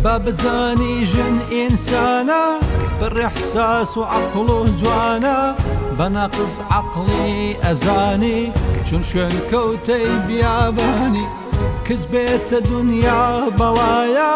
بابزانی ژن ئینسانە بڕی حساس و عەقڵ و جوانە بەنەقز عەقڵی ئەزانی چون شوێن کەوتەی بیابانی کەس بێتە دونیا بەڵایە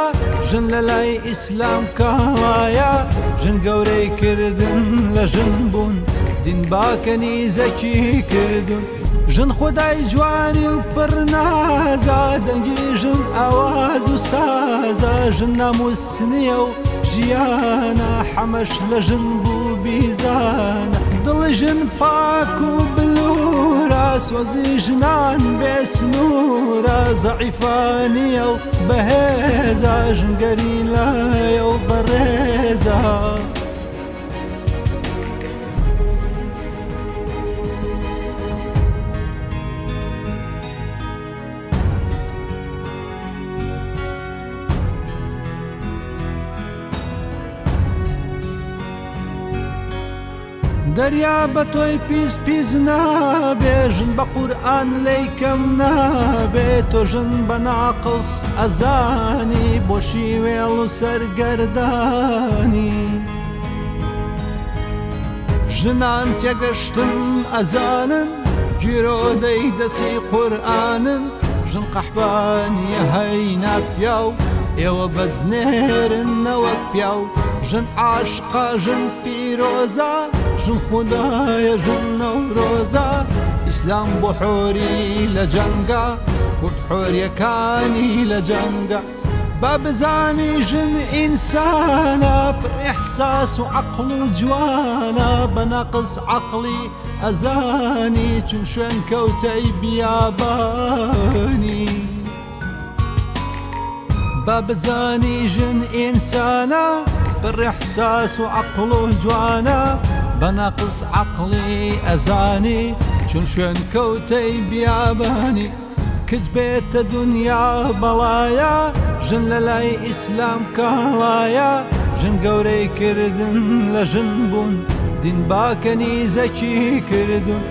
ژن لە لای ئیسلام کاڵایە ژن گەورەی کردن لە ژن بوون دین باکەنی زەکی کردن ژن خودای جوانی و پڕنازە دەنگی ژن ئاواز و سازە ژن ناموسنیە و ژیانە حەمەش لە ژن بوو بیزانە دڵی ژن پاک و بلورە سۆزی ژنان بێ سنوورە زەعیفانیە و بەهێزە ژن گەریلایە و بەڕێزە دەریا بە تۆی پیس پیس نابێ ژن بە قورئان لێی کەم نابێ تۆ ژن بە ناقڵس ئەزانی بۆشی وێڵ و سەرگەردانی ژنان تێگەشتن ئەزانن گیرۆدەی دەسی قورئانن ژن قەحبانیە هەینا پیا و ئێوە بەزنێرن نەوەک پیا و ژن عاشقە ژن پیرۆزە ژن خودایە ژن نەورۆزە ئیسلام بۆ حۆری لە جەنگە کورد حۆریەکانی لە جەنگە با بزانی ژن ئینسانە پڕ ئیحساس و عەقڵ و جوانە بەنەقز عەقڵی ئەزانی چون شوێن کەوتەی بیابانی با بزانی ژن ئینسانە پڕ ئیحساس و عەقڵ و جوانە بەنەقز عەقڵی ئەزانی چون شوێن کەوتەی بیابانی کەس بێتە دونیا بەڵایە ژن لە لای ئیسلام کاڵایە ژن گەورەی کردن لە ژن بوون دین باکەنی زەکی کردن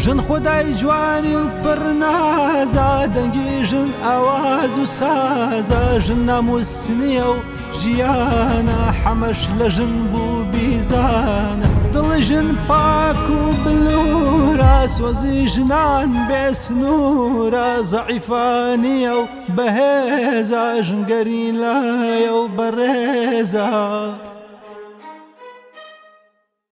ژن خودای جوانی و پڕنازە دەنگی ژن ئاواز و سازە ژن ناموسنیە و ژیانە حەمەش لە ژن بوو بیزانە دڵی ژن پاک و بلورە سۆزی ژنان بێ سنوورە زەعیفانیە و بەهێزە ژن گەریلایە و بەڕێزە